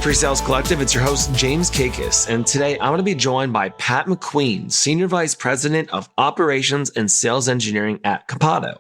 Presales Collective. It's your host, James Kaikis. And today I'm going to be joined by Pat McQueen, Senior Vice President of Operations and Sales Engineering at Capado.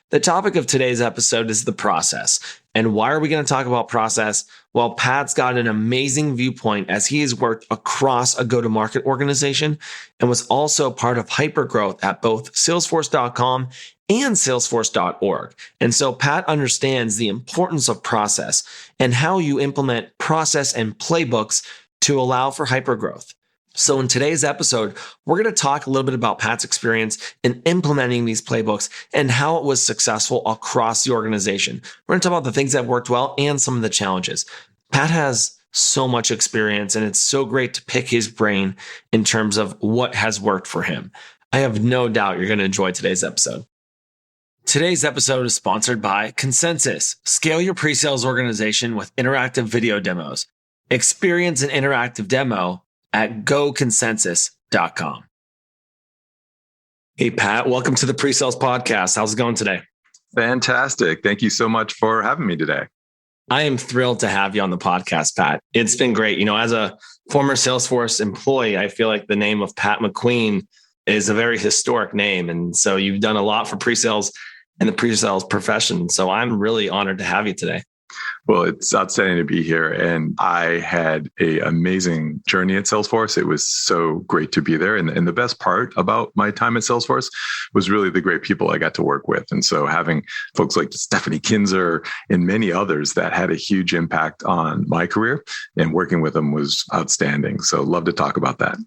The topic of today's episode is the process. And why are we going to talk about process? Well, Pat's got an amazing viewpoint as he has worked across a go-to-market organization and was also part of hypergrowth at both Salesforce.com and Salesforce.org. And so Pat understands the importance of process and how you implement process and playbooks to allow for hypergrowth. So in today's episode, we're going to talk a little bit about Pat's experience in implementing these playbooks and how it was successful across the organization. We're going to talk about the things that worked well and some of the challenges. Pat has so much experience, and it's so great to pick his brain in terms of what has worked for him. I have no doubt you're going to enjoy today's episode. Today's episode is sponsored by Consensus. Scale your pre-sales organization with interactive video demos. Experience an interactive demo at goconsensus.com. Hey, Pat, welcome to the PreSales Podcast. How's it going today? Fantastic. Thank you so much for having me today. I am thrilled to have you on the podcast, Pat. It's been great. You know, as a former Salesforce employee, I feel like the name of Pat McQueen is a very historic name. And so you've done a lot for pre-sales and the pre-sales profession. So I'm really honored to have you today. Well, it's outstanding to be here. And I had an amazing journey at Salesforce. It was so great to be there. And the best part about my time at Salesforce was really the great people I got to work with. And so having folks like Stephanie Kinzer and many others that had a huge impact on my career, and working with them was outstanding. So love to talk about that.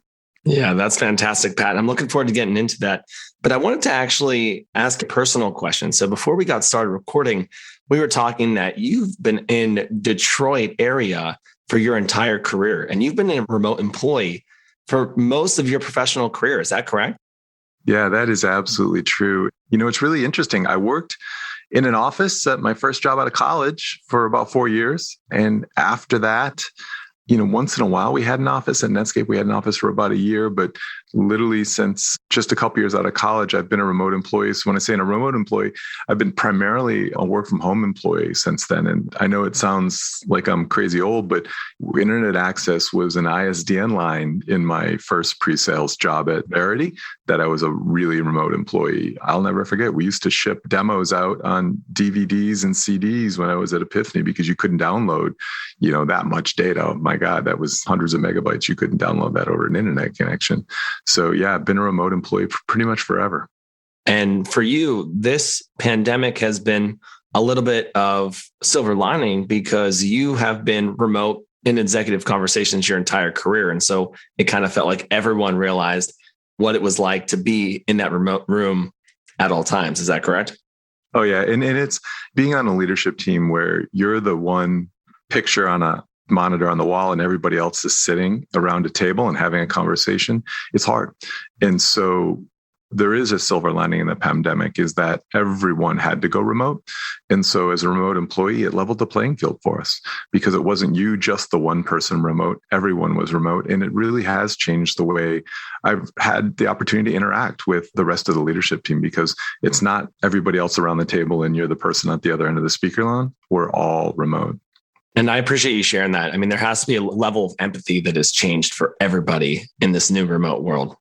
Yeah, that's fantastic, Pat. I'm looking forward to getting into that. But I wanted to actually ask a personal question. So before we got started recording, we were talking that you've been in Detroit area for your entire career, and you've been a remote employee for most of your professional career. Is that correct? Yeah, that is absolutely true. You know, it's really interesting. I worked in an office at my first job out of college for about 4 years. And after that, you know, once in a while we had an office at Netscape. We had an office for about a year, but literally since just a couple years out of college, I've been a remote employee. So when I say a remote employee, I've been primarily a work from home employee since then. And I know it sounds like I'm crazy old, but internet access was an ISDN line in my first pre-sales job at Verity that I was a really remote employee. I'll never forget. We used to ship demos out on DVDs and CDs when I was at Epiphany because you couldn't download, you know, that much data. Oh my God, that was hundreds of megabytes. You couldn't download that over an internet connection. So yeah, I've been a remote employee for pretty much forever. And for you, this pandemic has been a little bit of silver lining because you have been remote in executive conversations your entire career. And so it kind of felt like everyone realized what it was like to be in that remote room at all times. Is that correct? Oh yeah. And it's being on a leadership team where you're the one picture on a monitor on the wall and everybody else is sitting around a table and having a conversation. It's hard. And so there is a silver lining in the pandemic is that everyone had to go remote. And so as a remote employee, it leveled the playing field for us because it wasn't you, just the one person remote. Everyone was remote. And it really has changed the way I've had the opportunity to interact with the rest of the leadership team because it's not everybody else around the table and you're the person at the other end of the speaker line. We're all remote. And I appreciate you sharing that. I mean, there has to be a level of empathy that has changed for everybody in this new remote world.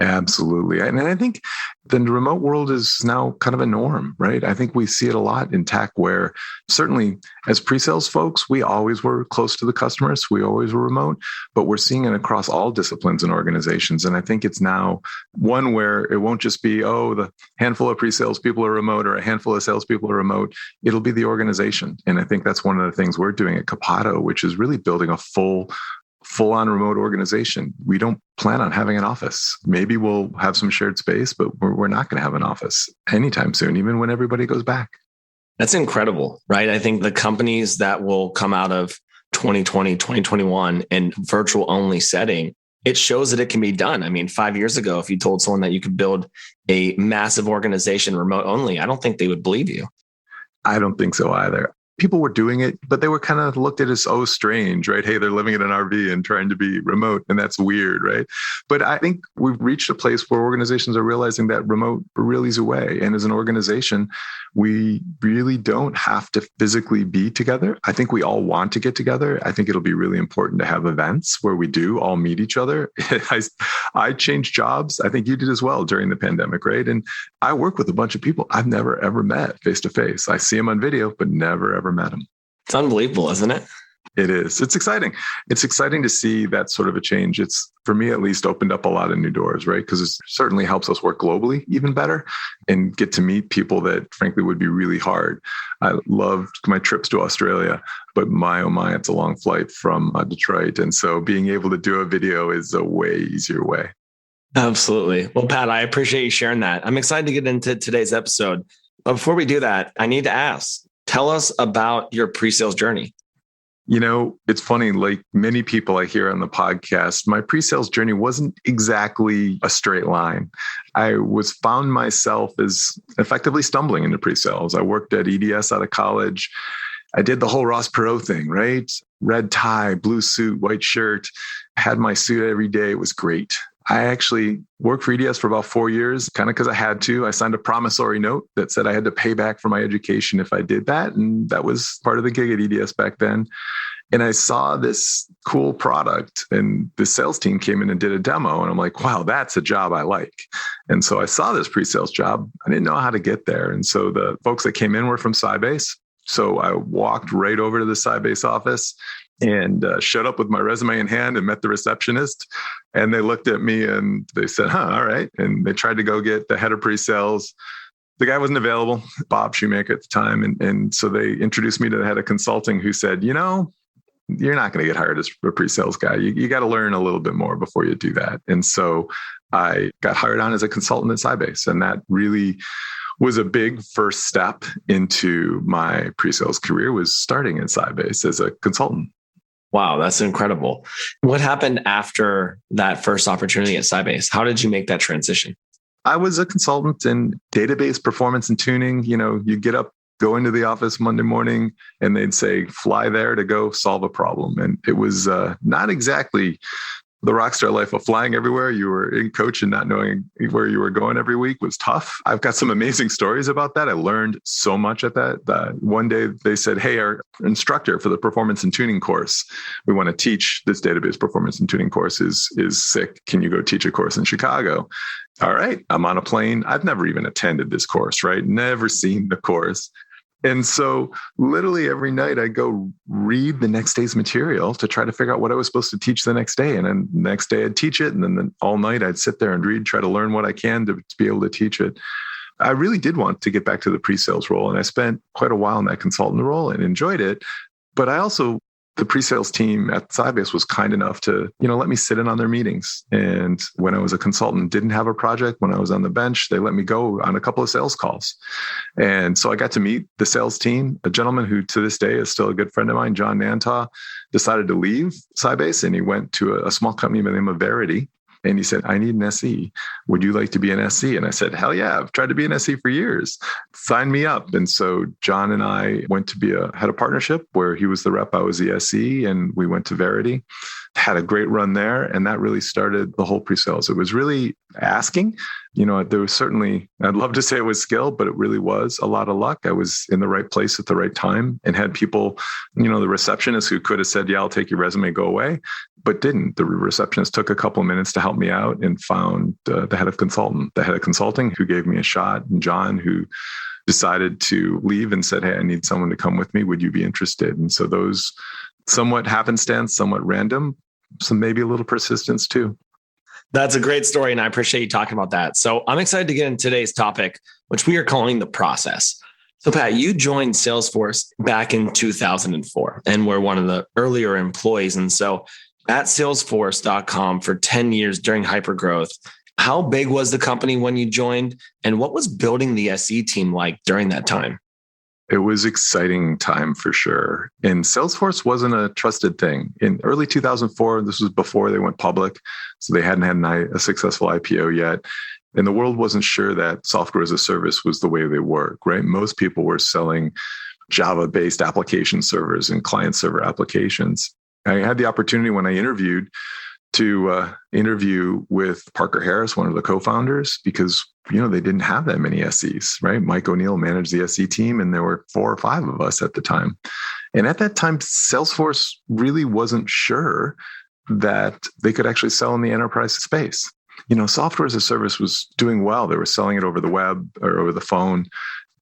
Absolutely. And I think the remote world is now kind of a norm, right? I think we see it a lot in tech where certainly as pre-sales folks, we always were close to the customers. We always were remote, but we're seeing it across all disciplines and organizations. And I think it's now one where it won't just be, oh, the handful of pre-sales people are remote or a handful of salespeople are remote. It'll be the organization. And I think that's one of the things we're doing at Copado, which is really building a full-on remote organization. We don't plan on having an office. Maybe we'll have some shared space, but we're not going to have an office anytime soon, even when everybody goes back. That's incredible, right? I think the companies that will come out of 2020, 2021 in virtual only setting, it shows that it can be done. I mean, 5 years ago, if you told someone that you could build a massive organization remote only, I don't think they would believe you. I don't think so either. people were doing it, but they were kind of looked at as, oh, strange, right? Hey, they're living in an RV and trying to be remote, and that's weird, right? But I think we've reached a place where organizations are realizing that remote really is a way. And as an organization, we really don't have to physically be together. I think we all want to get together. I think it'll be really important to have events where we do all meet each other. I changed jobs. I think you did as well during the pandemic, right? And I work with a bunch of people I've never, ever met face to face. I see them on video, but never, ever met them. It's unbelievable, isn't it? It is. It's exciting. It's exciting to see that sort of a change. It's, for me at least, opened up a lot of new doors, right? Because it certainly helps us work globally even better and get to meet people that frankly would be really hard. I loved my trips to Australia, but oh my, it's a long flight from Detroit. And so being able to do a video is a way easier way. Absolutely. Well, Pat, I appreciate you sharing that. I'm excited to get into today's episode. But before we do that, I need to ask, tell us about your pre-sales journey. You know, it's funny, like many people I hear on the podcast, my pre-sales journey wasn't exactly a straight line. I found myself as effectively stumbling into pre-sales. I worked at EDS out of college. I did the whole Ross Perot thing, right? Red tie, blue suit, white shirt, had my suit every day. It was great. I actually worked for EDS for about 4 years, kind of because I had to. I signed a promissory note that said I had to pay back for my education if I did that. And that was part of the gig at EDS back then. And I saw this cool product and the sales team came in and did a demo. And I'm like, wow, that's a job I like. And so I saw this pre-sales job. I didn't know how to get there. And so the folks that came in were from Sybase. So I walked right over to the Sybase office and showed up with my resume in hand and met the receptionist. And they looked at me and they said, all right. And they tried to go get the head of pre-sales. The guy wasn't available, Bob Shoemaker at the time. And so they introduced me to the head of consulting who said, you know, you're not going to get hired as a pre-sales guy. You got to learn a little bit more before you do that. And so I got hired on as a consultant at Sybase. And that really was a big first step into my pre-sales career, was starting at Sybase as a consultant. Wow, that's incredible. What happened after that first opportunity at Sybase? How did you make that transition? I was a consultant in database performance and tuning. You know, you get up, go into the office Monday morning, and they'd say, fly there to go solve a problem. And it was not exactly the rockstar life of flying everywhere. You were in coach and not knowing where you were going every week was tough. I've got some amazing stories about that. I learned so much at that. One day they said, hey, our instructor for the performance and tuning course, we want to teach this database performance and tuning course is sick. Can you go teach a course in Chicago? All right, I'm on a plane. I've never even attended this course, right? Never seen the course. And so literally every night I go read the next day's material to try to figure out what I was supposed to teach the next day. And then the next day I'd teach it. And then all night I'd sit there and read, try to learn what I can to be able to teach it. I really did want to get back to the pre-sales role. And I spent quite a while in that consultant role and enjoyed it. But I also, the pre-sales team at Sybase was kind enough to, let me sit in on their meetings. And when I was a consultant, didn't have a project, when I was on the bench, they let me go on a couple of sales calls. And so I got to meet the sales team. A gentleman who to this day is still a good friend of mine, John Nantaw, decided to leave Sybase and he went to a small company by the name of Verity. And he said, I need an SE. Would you like to be an SE? And I said, hell yeah, I've tried to be an SE for years. Sign me up. And so John and I went to had a partnership where he was the rep, I was the SE, and we went to Verity. Had a great run there. And that really started the whole pre-sales. It was really asking. There was certainly, I'd love to say it was skill, but it really was a lot of luck. I was in the right place at the right time and had people, the receptionist who could have said, yeah, I'll take your resume, go away, but didn't. The receptionist took a couple of minutes to help me out and found the head of consulting who gave me a shot, and John, who decided to leave and said, hey, I need someone to come with me. Would you be interested? And so those somewhat happenstance, somewhat random, some maybe a little persistence too. That's a great story. And I appreciate you talking about that. So I'm excited to get into today's topic, which we are calling the process. So Pat, you joined Salesforce back in 2004 and were one of the earlier employees. And so at Salesforce.com for 10 years during hypergrowth, how big was the company when you joined? And what was building the SE team like during that time? It was exciting time for sure. And Salesforce wasn't a trusted thing. In early 2004, this was before they went public, so they hadn't had a successful IPO yet. And the world wasn't sure that software as a service was the way they work, right? Most people were selling Java-based application servers and client server applications. I had the opportunity when I interviewed to interview with Parker Harris, one of the co-founders, because they didn't have that many SEs, right? Mike O'Neill managed the SE team, and there were 4 or 5 of us at the time. And at that time, Salesforce really wasn't sure that they could actually sell in the enterprise space. Software as a service was doing well. They were selling it over the web or over the phone,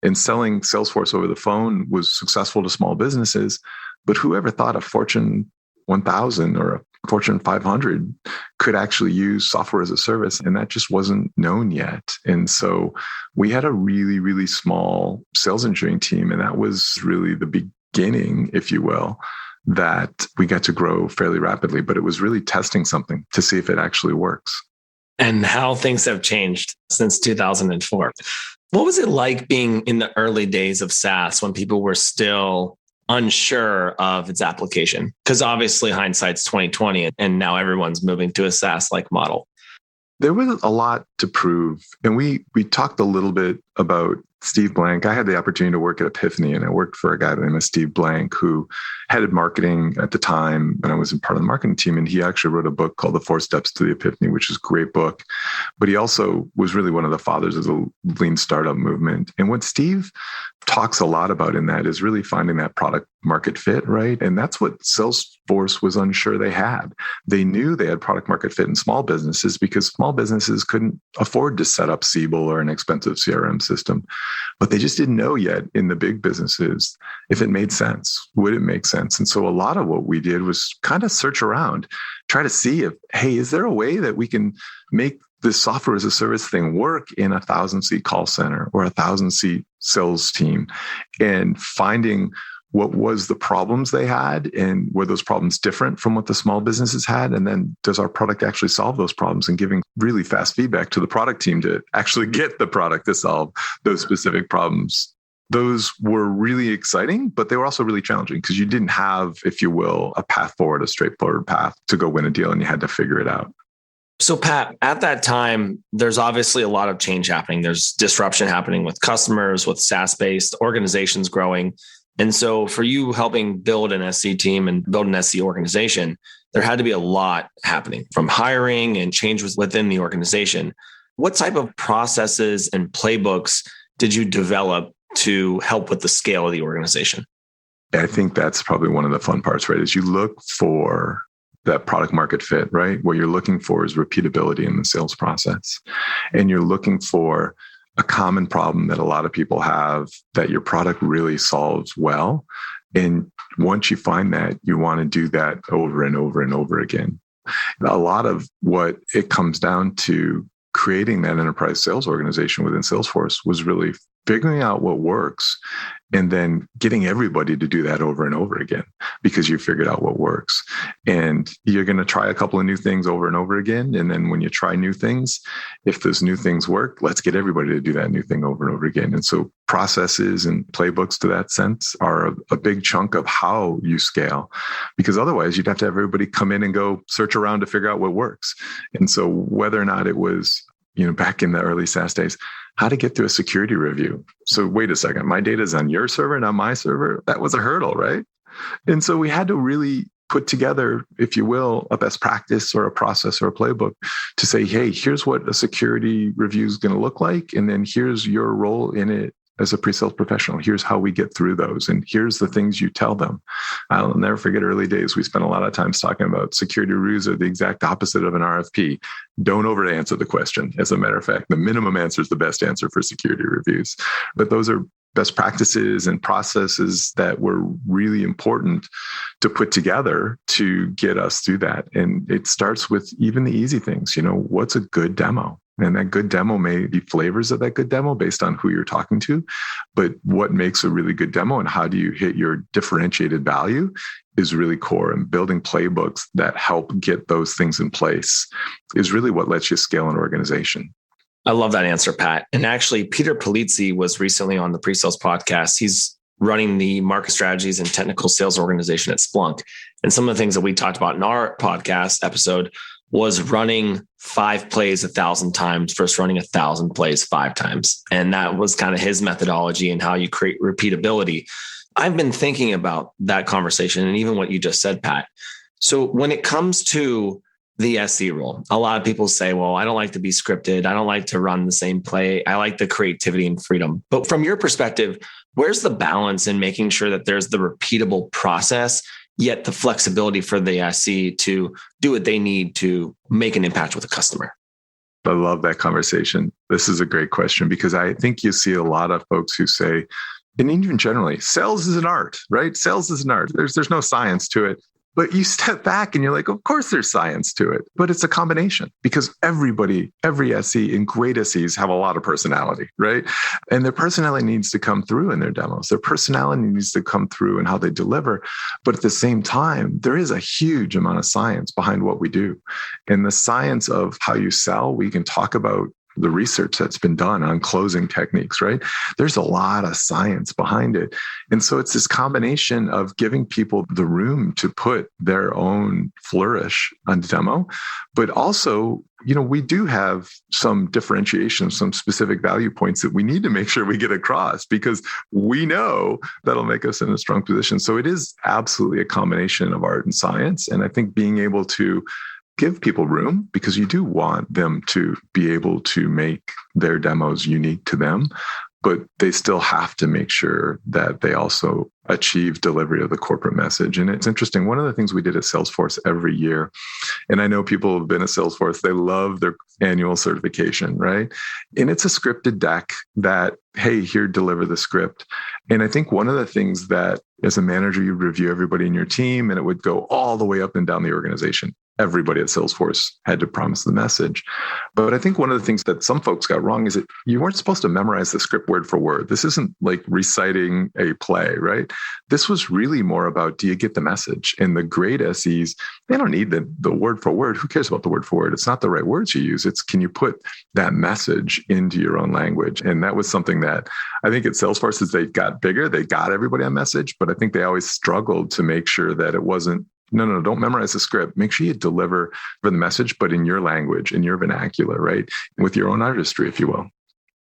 and selling Salesforce over the phone was successful to small businesses. But whoever thought a Fortune 1000 or a Fortune 500 could actually use software as a service, and that just wasn't known yet. And so we had a really, really small sales engineering team, and that was really the beginning, if you will, that we got to grow fairly rapidly. But it was really testing something to see if it actually works. And how things have changed since 2004. What was it like being in the early days of SaaS when people were still unsure of its application? Because obviously hindsight's 2020, and now everyone's moving to a SaaS-like model. There was a lot to prove. And we talked a little bit about Steve Blank. I had the opportunity to work at Epiphany, and I worked for a guy named Steve Blank, who headed marketing at the time, and I was in part of the marketing team. And he actually wrote a book called The 4 Steps to the Epiphany, which is a great book. But he also was really one of the fathers of the lean startup movement. And what Steve talks a lot about in that is really finding that product market fit, right? And that's what Salesforce was unsure they had. They knew they had product market fit in small businesses because small businesses couldn't afford to set up Siebel or an expensive CRM system. But they just didn't know yet in the big businesses if it made sense. Would it make sense? And so a lot of what we did was kind of search around, try to see if, hey, is there a way that we can make this software as a service thing work in a 1,000-seat call center or a 1,000-seat sales team? And finding what was the problems they had, and were those problems different from what the small businesses had? And then does our product actually solve those problems, and giving really fast feedback to the product team to actually get the product to solve those specific problems. Those were really exciting, but they were also really challenging because you didn't have, if you will, a path forward, a straightforward path to go win a deal, and you had to figure it out. So Pat, at that time, there's obviously a lot of change happening. There's disruption happening with customers, with SaaS-based organizations growing. And so for you helping build an SC team and build an SC organization, there had to be a lot happening from hiring and changes within the organization. What type of processes and playbooks did you develop to help with the scale of the organization? I think that's probably one of the fun parts, right? Is you look for that product market fit, right? What you're looking for is repeatability in the sales process. And you're looking for a common problem that a lot of people have that your product really solves well. And once you find that, you want to do that over and over and over again. A lot of what it comes down to creating that enterprise sales organization within Salesforce was really figuring out what works and then getting everybody to do that over and over again because you figured out what works. And you're going to try a couple of new things over and over again. And then when you try new things, if those new things work, let's get everybody to do that new thing over and over again. And so processes and playbooks to that sense are a big chunk of how you scale, because otherwise you'd have to have everybody come in and go search around to figure out what works. And so whether or not it was, back in the early SaaS days, how to get through a security review. So wait a second, my data is on your server, not my server. That was a hurdle, right? And so we had to really put together, if you will, a best practice or a process or a playbook to say, hey, here's what a security review is going to look like. And then here's your role in it as a pre-sales professional. Here's how we get through those. And here's the things you tell them. I'll never forget early days. We spent a lot of time talking about security reviews are the exact opposite of an RFP. Don't over answer the question. As a matter of fact, the minimum answer is the best answer for security reviews. But those are best practices and processes that were really important to put together to get us through that. And it starts with even the easy things. What's a good demo? And that good demo may be flavors of that good demo based on who you're talking to. But what makes a really good demo and how do you hit your differentiated value is really core. And building playbooks that help get those things in place is really what lets you scale an organization. I love that answer, Pat. And actually, Peter Polizzi was recently on the PreSales Podcast. He's running the market strategies and technical sales organization at Splunk. And some of the things that we talked about in our podcast episode was running 5 plays 1,000 times versus running 1,000 plays 5 times. And that was kind of his methodology and how you create repeatability. I've been thinking about that conversation and even what you just said, Pat. So when it comes to the SE role, a lot of people say, well, I don't like to be scripted. I don't like to run the same play. I like the creativity and freedom. But from your perspective, where's the balance in making sure that there's the repeatable process, yet the flexibility for the SE to do what they need to make an impact with a customer? I love that conversation. This is a great question because I think you see a lot of folks who say, and even generally, sales is an art, right? Sales is an art. There's no science to it. But you step back and you're like, of course there's science to it, but it's a combination because every SE and great SEs have a lot of personality, right? And their personality needs to come through in their demos. Their personality needs to come through in how they deliver. But at the same time, there is a huge amount of science behind what we do. And the science of how you sell, we can talk about the research that's been done on closing techniques, right? There's a lot of science behind it. And so it's this combination of giving people the room to put their own flourish on demo, but also, we do have some differentiation, some specific value points that we need to make sure we get across because we know that'll make us in a strong position. So it is absolutely a combination of art and science. And I think being able to give people room because you do want them to be able to make their demos unique to them, but they still have to make sure that they also achieve delivery of the corporate message. And it's interesting. One of the things we did at Salesforce every year, and I know people who have been at Salesforce, they love their annual certification, right? And it's a scripted deck that, hey, here, deliver the script. And I think one of the things that as a manager, you review everybody in your team and it would go all the way up and down the organization. Everybody at Salesforce had to promise the message. But I think one of the things that some folks got wrong is that you weren't supposed to memorize the script word for word. This isn't like reciting a play, right? This was really more about, do you get the message? And the great SEs, they don't need the word for word. Who cares about the word for word? It's not the right words you use. It's, can you put that message into your own language? And that was something that I think at Salesforce, as they got bigger, they got everybody on message, but I think they always struggled to make sure that it wasn't, no, don't memorize the script. Make sure you deliver for the message, but in your language, in your vernacular, right? With your own artistry, if you will.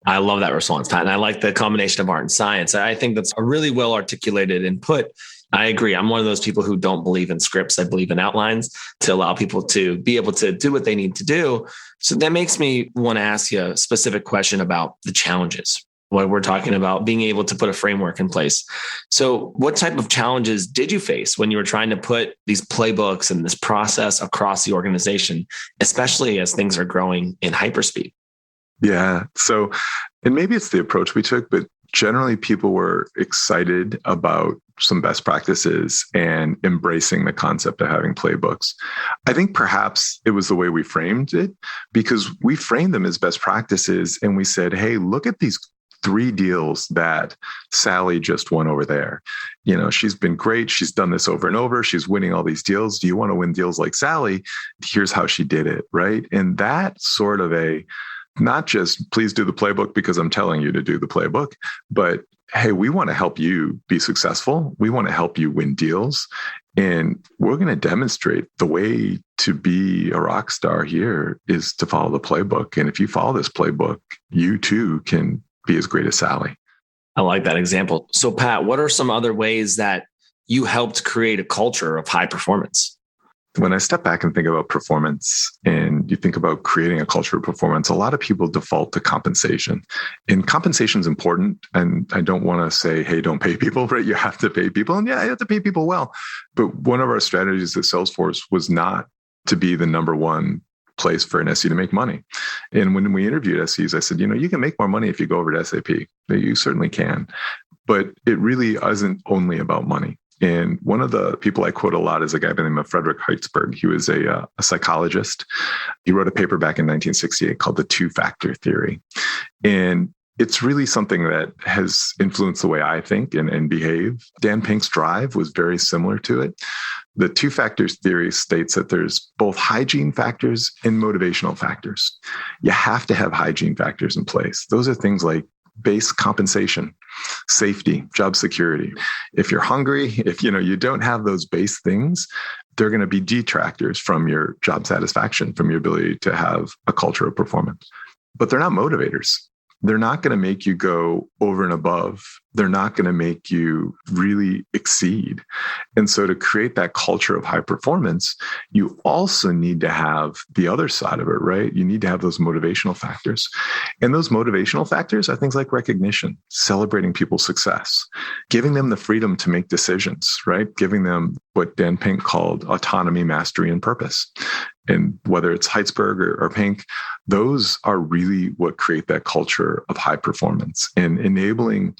I love that response, Pat. And I like the combination of art and science. I think that's a really well articulated input. I agree. I'm one of those people who don't believe in scripts. I believe in outlines to allow people to be able to do what they need to do. So that makes me want to ask you a specific question about the challenges. When we're talking about being able to put a framework in place. So what type of challenges did you face when you were trying to put these playbooks and this process across the organization, especially as things are growing in hyperspeed? Yeah. So, and maybe it's the approach we took, but generally people were excited about some best practices and embracing the concept of having playbooks. I think perhaps it was the way we framed it because we framed them as best practices and we said, hey, look at these 3 deals that Sally just won over there. She's been great. She's done this over and over. She's winning all these deals. Do you want to win deals like Sally? Here's how she did it, right? And that sort of not just please do the playbook because I'm telling you to do the playbook, but hey, we want to help you be successful. We want to help you win deals. And we're going to demonstrate the way to be a rock star here is to follow the playbook. And if you follow this playbook, you too can be as great as Sally. I like that example. So Pat, what are some other ways that you helped create a culture of high performance? When I step back and think about performance and you think about creating a culture of performance, a lot of people default to compensation. And compensation is important. And I don't want to say, hey, don't pay people, right? You have to pay people. And yeah, you have to pay people well. But one of our strategies at Salesforce was not to be the number one place for an SE to make money. And when we interviewed SEs, I said, you can make more money if you go over to SAP. You certainly can. But it really isn't only about money. And one of the people I quote a lot is a guy by the name of Frederick Heitzberg. He was a psychologist. He wrote a paper back in 1968 called the 2-factor theory. And it's really something that has influenced the way I think and behave. Dan Pink's drive was very similar to it. The 2-factors theory states that there's both hygiene factors and motivational factors. You have to have hygiene factors in place. Those are things like base compensation, safety, job security. If you're hungry, if you don't have those base things, they're going to be detractors from your job satisfaction, from your ability to have a culture of performance. But they're not motivators. they're not going to make you go over and above. They're not going to make you really exceed. And so to create that culture of high performance, you also need to have the other side of it, right? You need to have those motivational factors. And those motivational factors are things like recognition, celebrating people's success, giving them the freedom to make decisions, right? Giving them what Dan Pink called autonomy, mastery, and purpose. And whether it's Heitzberg or Pink, those are really what create that culture of high performance, and enabling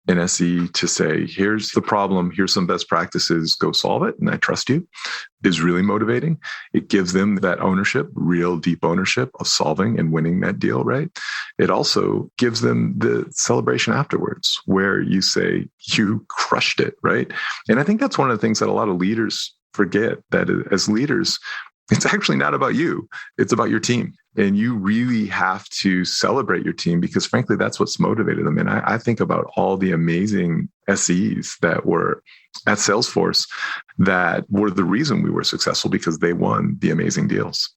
an SE to say, here's the problem, here's some best practices, go solve it, and I trust you, is really motivating. It gives them that ownership, real deep ownership of solving and winning that deal, right? It also gives them the celebration afterwards where you say, you crushed it, right? And I think that's one of the things that a lot of leaders forget, that as leaders, it's actually not about you. It's about your team. And you really have to celebrate your team because frankly, that's what's motivated them. And I think about all the amazing SEs that were at Salesforce that were the reason we were successful because they won the amazing deals.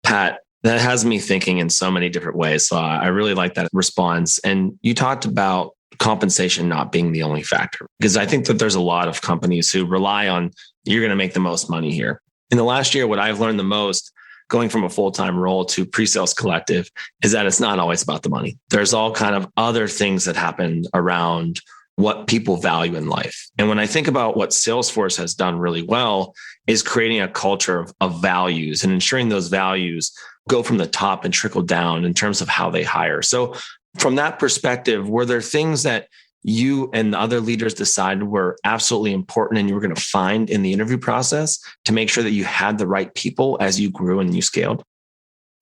Pat, that has me thinking in so many different ways. So I really like that response. And you talked about compensation not being the only factor, because I think that there's a lot of companies who rely on, you're going to make the most money here. In the last year, what I've learned the most going from a full-time role to Presales Collective is that it's not always about the money. There's all kind of other things that happen around what people value in life. And when I think about what Salesforce has done really well is creating a culture of values and ensuring those values go from the top and trickle down in terms of how they hire. So from that perspective, were there things that you and the other leaders decided were absolutely important and you were going to find in the interview process to make sure that you had the right people as you grew and you scaled?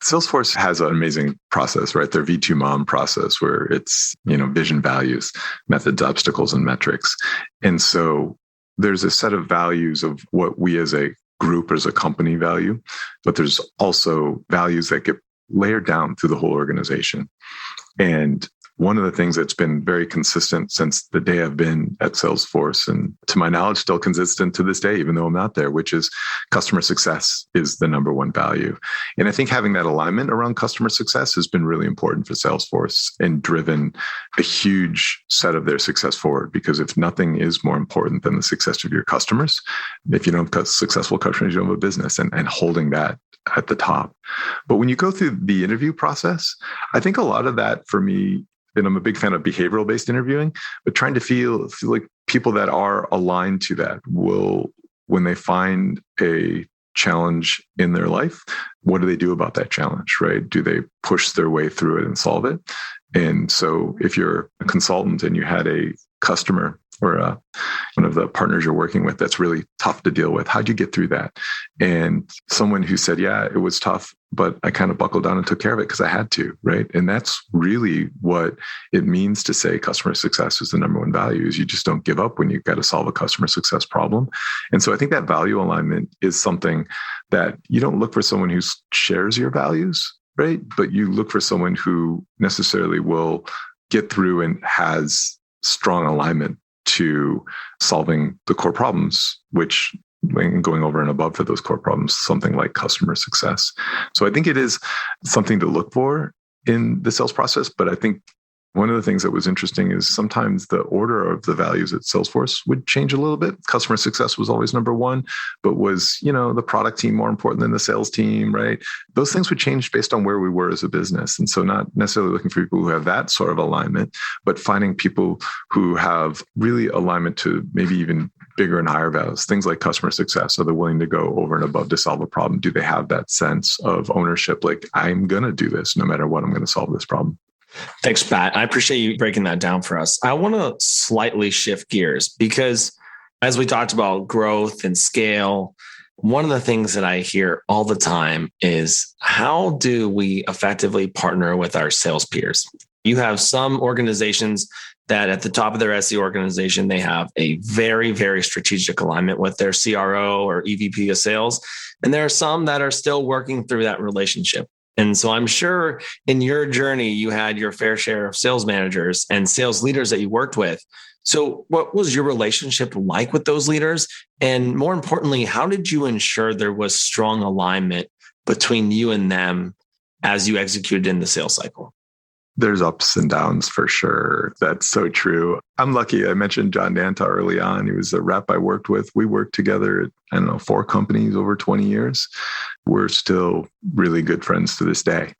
Salesforce has an amazing process, right? Their V2 MOM process where it's, vision, values, methods, obstacles, and metrics. And so there's a set of values of what we as a group, as a company value, but there's also values that get layered down through the whole organization. And one of the things that's been very consistent since the day I've been at Salesforce, and to my knowledge, still consistent to this day, even though I'm not there, which is customer success is the number one value. And I think having that alignment around customer success has been really important for Salesforce and driven a huge set of their success forward. Because if nothing is more important than the success of your customers, if you don't have successful customers, you don't have a business, and holding that at the top. But when you go through the interview process, I think a lot of that for me, and I'm a big fan of behavioral-based interviewing, but trying to feel like people that are aligned to that will, when they find a challenge in their life, what do they do about that challenge, right? Do they push their way through it and solve it? And so if you're a consultant and you had a customer or one of the partners you're working with that's really tough to deal with, how'd you get through that? And someone who said, yeah, it was tough, but I kind of buckled down and took care of it because I had to, right? And that's really what it means to say customer success is the number one value, is you just don't give up when you've got to solve a customer success problem. And so I think that value alignment is something that you don't look for someone who shares your values, right? But you look for someone who necessarily will get through and has strong alignment to solving the core problems, which when going over and above for those core problems, something like customer success. So I think it is something to look for in the sales process. But I think one of the things that was interesting is sometimes the order of the values at Salesforce would change a little bit. Customer success was always number one, but was, the product team more important than the sales team, right? Those things would change based on where we were as a business. And so not necessarily looking for people who have that sort of alignment, but finding people who have really alignment to maybe even bigger and higher values, things like customer success. Are they willing to go over and above to solve a problem? Do they have that sense of ownership? Like, I'm going to do this no matter what, I'm going to solve this problem. Thanks, Pat. I appreciate you breaking that down for us. I want to slightly shift gears because as we talked about growth and scale, one of the things that I hear all the time is how do we effectively partner with our sales peers? You have some organizations that at the top of their SE organization, they have a very, very strategic alignment with their CRO or EVP of sales. And there are some that are still working through that relationship. And so I'm sure in your journey, you had your fair share of sales managers and sales leaders that you worked with. So what was your relationship like with those leaders? And more importantly, how did you ensure there was strong alignment between you and them as you executed in the sales cycle? There's ups and downs for sure. That's so true. I'm lucky. I mentioned John Danta early on. He was a rep I worked with. We worked together at, 4 companies over 20 years. We're still really good friends to this day.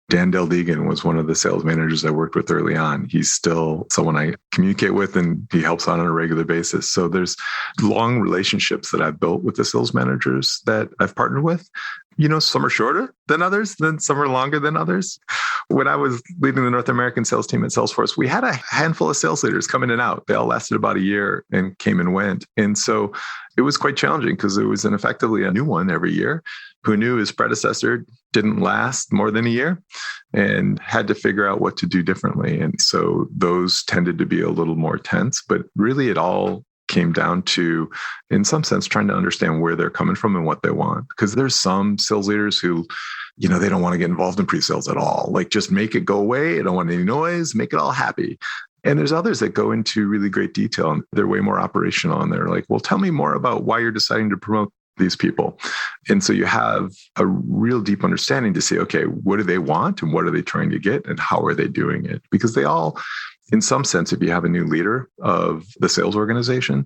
Dan Del Deegan was one of the sales managers I worked with early on. He's still someone I communicate with, and he helps out on a regular basis. So there's long relationships that I've built with the sales managers that I've partnered with. Some are shorter than others, then some are longer than others. When I was leading the North American sales team at Salesforce, we had a handful of sales leaders come in and out. They all lasted about a year and came and went. And so it was quite challenging because it was effectively a new one every year who knew his predecessor didn't last more than a year and had to figure out what to do differently. And so those tended to be a little more tense, but really it all came down to, in some sense, trying to understand where they're coming from and what they want. Because there's some sales leaders who, they don't want to get involved in pre-sales at all. Like, just make it go away. I don't want any noise, make it all happy. And there's others that go into really great detail and they're way more operational. And they're like, well, tell me more about why you're deciding to promote these people. And so you have a real deep understanding to say, okay, what do they want and what are they trying to get and how are they doing it? Because they all, in some sense, if you have a new leader of the sales organization,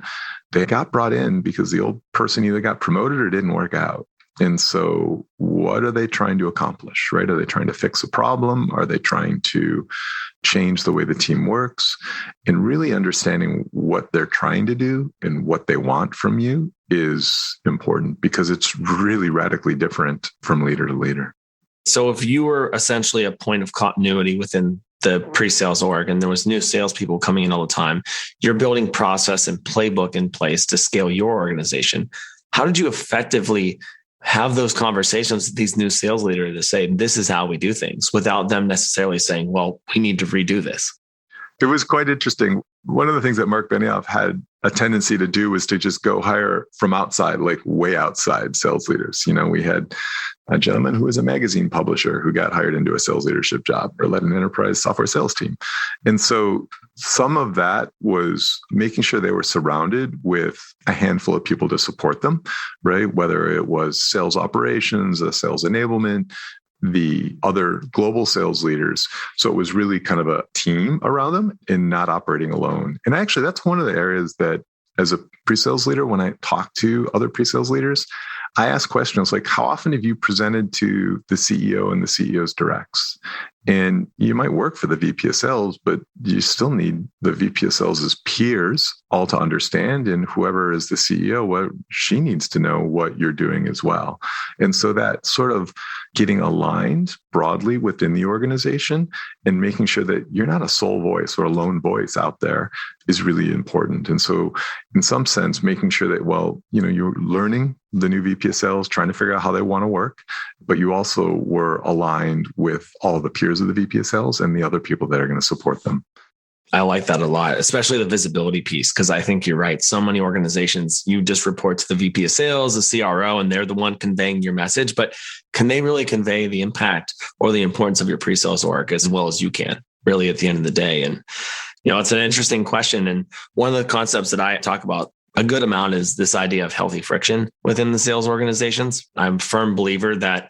they got brought in because the old person either got promoted or didn't work out. And so what are they trying to accomplish, right? Are they trying to fix a problem? Are they trying to change the way the team works? And really understanding what they're trying to do and what they want from you is important because it's really radically different from leader to leader. So if you were essentially a point of continuity within the pre-sales org and there was new salespeople coming in all the time, you're building process and playbook in place to scale your organization. How did you effectively have those conversations with these new sales leaders to say, this is how we do things, without them necessarily saying, well, we need to redo this? It was quite interesting. One of the things that Mark Benioff had a tendency to do was to just go hire from outside, like way outside sales leaders. We had a gentleman who was a magazine publisher who got hired into a sales leadership job or led an enterprise software sales team. And so some of that was making sure they were surrounded with a handful of people to support them, right? Whether it was sales operations, sales enablement, the other global sales leaders. So it was really kind of a team around them and not operating alone. And actually, that's one of the areas that as a pre-sales leader, when I talk to other pre-sales leaders, I ask questions like, how often have you presented to the CEO and the CEO's directs? And you might work for the VP of sales, but you still need the VP of sales' peers all to understand. And whoever is the CEO, what she needs to know what you're doing as well. And so that sort of getting aligned broadly within the organization and making sure that you're not a sole voice or a lone voice out there is really important. And so in some sense, making sure that, you're learning the new VP of sales, trying to figure out how they want to work, but you also were aligned with all the peers of the VP of sales and the other people that are going to support them. I like that a lot, especially the visibility piece, because I think you're right. So many organizations, you just report to the VP of sales, the CRO, and they're the one conveying your message. But can they really convey the impact or the importance of your pre-sales org as well as you can, really, at the end of the day? And, it's an interesting question. And one of the concepts that I talk about a good amount is this idea of healthy friction within the sales organizations. I'm a firm believer that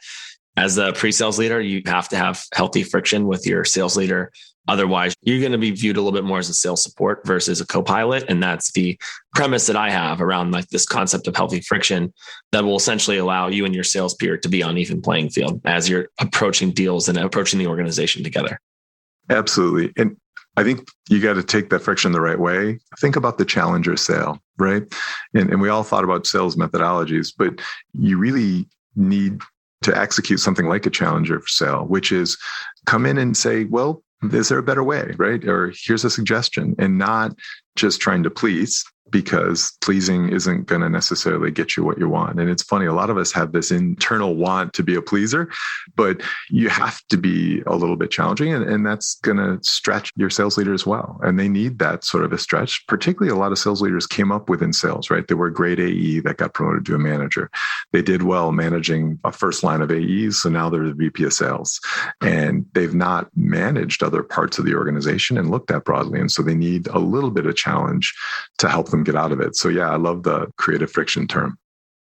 as a pre-sales leader, you have to have healthy friction with your sales leader. Otherwise, you're going to be viewed a little bit more as a sales support versus a co-pilot. And that's the premise that I have around like this concept of healthy friction that will essentially allow you and your sales peer to be on even playing field as you're approaching deals and approaching the organization together. Absolutely. And I think you got to take that friction the right way. Think about the challenger sale, right? And we all thought about sales methodologies, but you really need to execute something like a challenger sale, which is come in and say, well, is there a better way, right? Or here's a suggestion, and not just trying to please, because pleasing isn't going to necessarily get you what you want. And it's funny, a lot of us have this internal want to be a pleaser, but you have to be a little bit challenging, and that's going to stretch your sales leader as well. And they need that sort of a stretch. Particularly, a lot of sales leaders came up within sales, right? They were a great AE that got promoted to a manager. They did well managing a first line of AEs, so now they're the VP of sales. And they've not managed other parts of the organization and looked at broadly. And so they need a little bit of challenge to help them get out of it. So yeah, I love the creative friction term.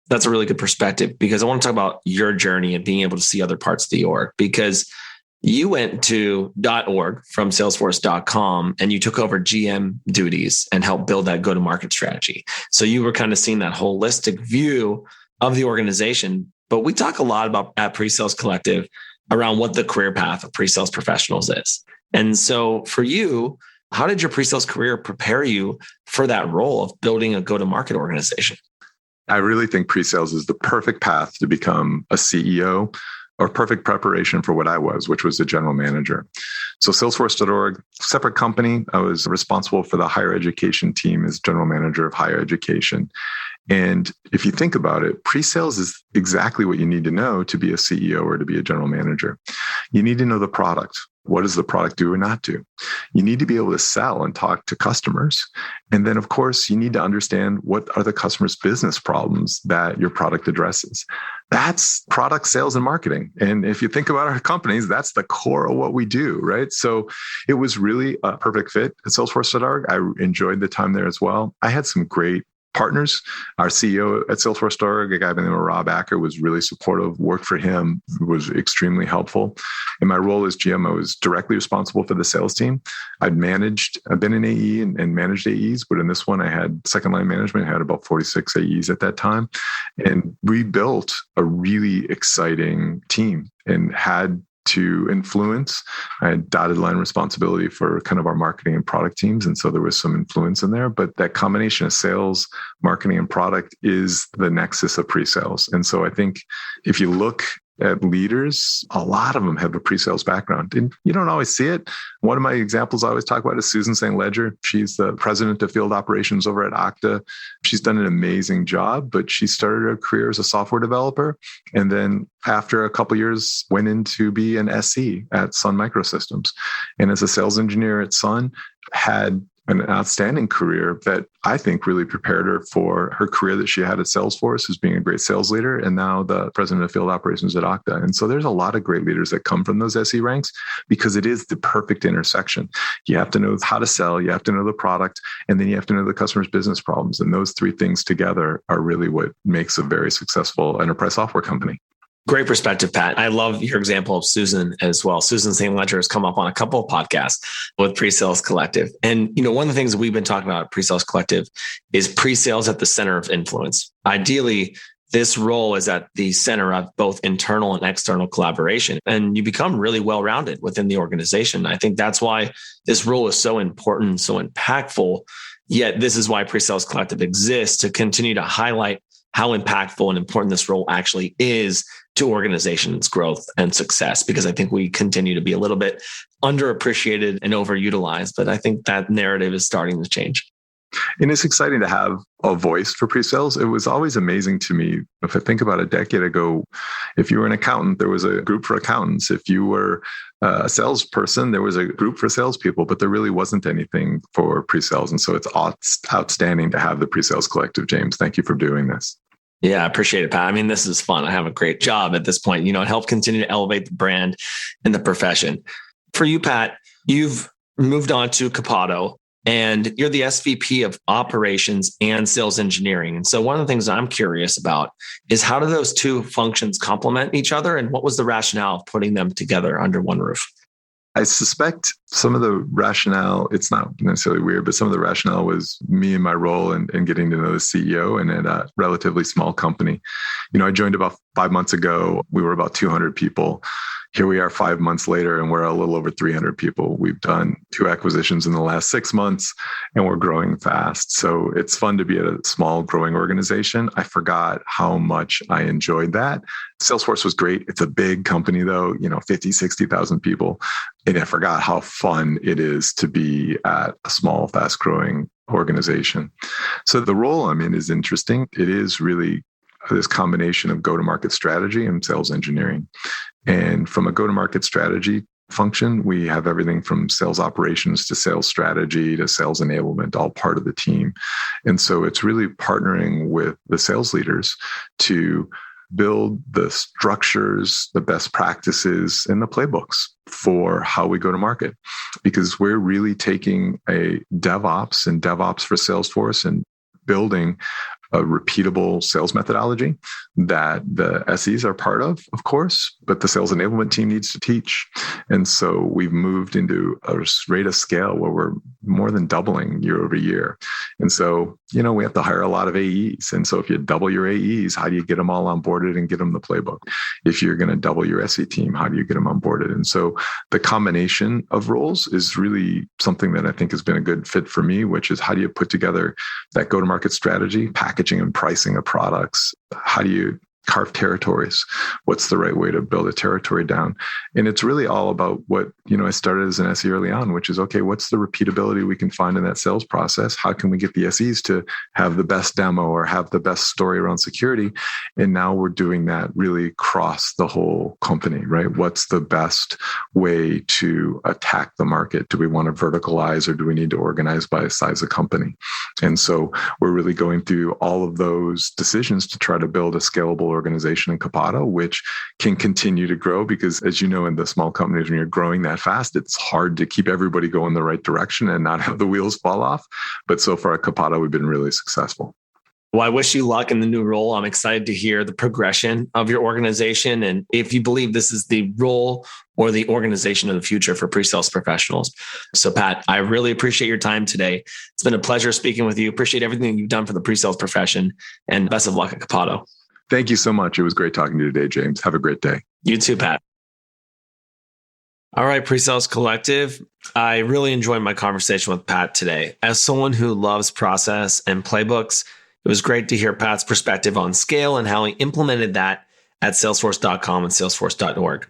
That's a really good perspective, because I want to talk about your journey and being able to see other parts of the org, because You went to .org from Salesforce.com and you took over GM duties and helped build that go-to-market strategy. So you were kind of seeing that holistic view of the organization. But we talk a lot about at PreSales Collective around what the career path of pre-sales professionals is. And so for you, how did your pre-sales career prepare you for that role of building a go-to-market organization? I really think pre-sales is the perfect path to become a CEO, or perfect preparation for what I was, which was a general manager. So Salesforce.org, separate company. I was responsible for the higher education team as general manager of higher education. And if you think about it, pre-sales is exactly what you need to know to be a CEO or to be a general manager. You need to know the product. What does the product do or not do? You need to be able to sell and talk to customers. And then, of course, you need to understand what are the customer's business problems that your product addresses. That's product sales and marketing. And if you think about our companies, that's the core of what we do, right? So it was really a perfect fit at Salesforce.org. I enjoyed the time there as well. I had some great partners. Our CEO at Salesforce.org, a guy by the name of Rob Acker, was really supportive. Worked for him, was extremely helpful. In my role as GM, I was directly responsible for the sales team. I've been an AE and managed AEs, but in this one, I had second line management. I had about 46 AEs at that time. And we built a really exciting team and had to influence. I had dotted line responsibility for kind of our marketing and product teams. And so there was some influence in there, but that combination of sales, marketing, and product is the nexus of pre-sales. And so I think if you look at leaders, a lot of them have a pre-sales background. And you don't always see it. One of my examples I always talk about is Susan St. Ledger. She's the president of field operations over at Okta. She's done an amazing job, but she started her career as a software developer. And then after a couple of years, went in to be an SE at Sun Microsystems. And as a sales engineer at Sun, had an outstanding career that I think really prepared her for her career that she had at Salesforce as being a great sales leader, and now the president of field operations at Okta. And so there's a lot of great leaders that come from those SE ranks because it is the perfect intersection. You have to know how to sell, you have to know the product, and then you have to know the customer's business problems. And those three things together are really what makes a very successful enterprise software company. Great perspective, Pat. I love your example of Susan as well. Susan St. Ledger has come up on a couple of podcasts with PreSales Collective. And, one of the things we've been talking about at PreSales Collective is pre-sales at the center of influence. Ideally, this role is at the center of both internal and external collaboration, and you become really well-rounded within the organization. I think that's why this role is so important, so impactful. Yet this is why PreSales Collective exists, to continue to highlight how impactful and important this role actually is to organizations' growth and success, because I think we continue to be a little bit underappreciated and overutilized. But I think that narrative is starting to change. And it's exciting to have a voice for pre-sales. It was always amazing to me. If I think about a decade ago, if you were an accountant, there was a group for accountants. If you were a salesperson, there was a group for salespeople, but there really wasn't anything for pre-sales. And so it's outstanding to have the PreSales Collective. James, thank you for doing this. Yeah, I appreciate it, Pat. I mean, this is fun. I have a great job at this point, help continue to elevate the brand and the profession. For you, Pat, you've moved on to Capado, and you're the SVP of operations and sales engineering. And so one of the things I'm curious about is, how do those two functions complement each other? And what was the rationale of putting them together under one roof? I suspect some of the rationale, it's not necessarily weird, but some of the rationale was me and my role in getting to know the CEO and at a relatively small company. I joined about 5 months ago. We were about 200 people. Here we are 5 months later, and we're a little over 300 people. We've done 2 acquisitions in the last 6 months, and we're growing fast. So it's fun to be at a small growing organization. I forgot how much I enjoyed that. Salesforce was great. It's a big company though, 50, 60,000 people. And I forgot how fun it is to be at a small, fast growing organization. So the role I'm in is interesting. It is really this combination of go-to-market strategy and sales engineering. And from a go-to-market strategy function, we have everything from sales operations to sales strategy to sales enablement, all part of the team. And so it's really partnering with the sales leaders to build the structures, the best practices, and the playbooks for how we go to market. Because we're really taking a DevOps and DevOps for Salesforce and building a repeatable sales methodology that the SEs are part of course, but the sales enablement team needs to teach. And so we've moved into a rate of scale where we're more than doubling year over year. And so, we have to hire a lot of AEs. And so if you double your AEs, how do you get them all onboarded and get them the playbook? If you're going to double your SE team, how do you get them onboarded? And so the combination of roles is really something that I think has been a good fit for me, which is how do you put together that go-to-market strategy, packaging and pricing of products? How do you carve territories? What's the right way to build a territory down? And it's really all about what, I started as an SE early on, which is, okay, what's the repeatability we can find in that sales process? How can we get the SEs to have the best demo or have the best story around security? And now we're doing that really across the whole company, right? What's the best way to attack the market? Do we want to verticalize or do we need to organize by size of company? And so we're really going through all of those decisions to try to build a scalable organization in Copado, which can continue to grow because, as you know, in the small companies, when you're growing that fast, it's hard to keep everybody going the right direction and not have the wheels fall off. But so far at Copado, we've been really successful. Well, I wish you luck in the new role. I'm excited to hear the progression of your organization and if you believe this is the role or the organization of the future for pre-sales professionals. So Pat, I really appreciate your time today. It's been a pleasure speaking with you. Appreciate everything you've done for the pre-sales profession and best of luck at Capado. Thank you so much. It was great talking to you today, James. Have a great day. You too, Pat. All right, Presales Collective. I really enjoyed my conversation with Pat today. As someone who loves process and playbooks, it was great to hear Pat's perspective on scale and how he implemented that at salesforce.com and salesforce.org.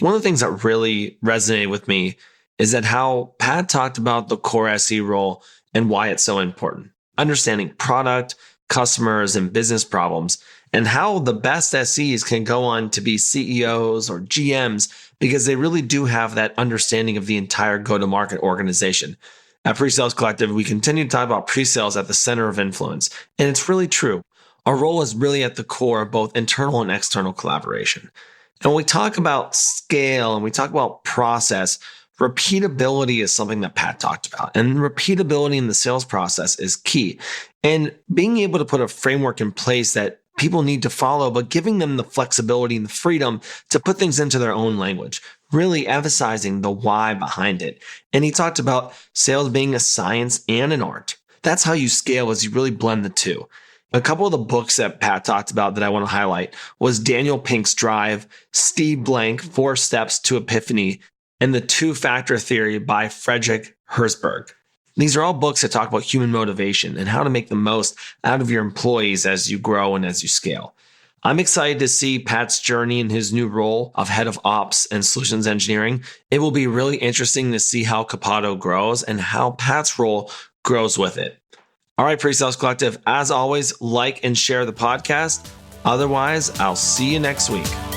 One of the things that really resonated with me is that how Pat talked about the core SE role and why it's so important. Understanding product, customers, and business problems, and how the best SEs can go on to be CEOs or GMs because they really do have that understanding of the entire go-to-market organization. At Presales Collective, we continue to talk about pre-sales at the center of influence, and it's really true. Our role is really at the core of both internal and external collaboration. And when we talk about scale and we talk about process, repeatability is something that Pat talked about, and repeatability in the sales process is key. And being able to put a framework in place that people need to follow, but giving them the flexibility and the freedom to put things into their own language, really emphasizing the why behind it. And he talked about sales being a science and an art. That's how you scale, as you really blend the two. A couple of the books that Pat talked about that I want to highlight was Daniel Pink's Drive, Steve Blank, 4 Steps to Epiphany, and The Two-Factor Theory by Frederick Herzberg. These are all books that talk about human motivation and how to make the most out of your employees as you grow and as you scale. I'm excited to see Pat's journey in his new role of head of ops and solutions engineering. It will be really interesting to see how Capado grows and how Pat's role grows with it. All right, Presales Collective, as always, like and share the podcast. Otherwise, I'll see you next week.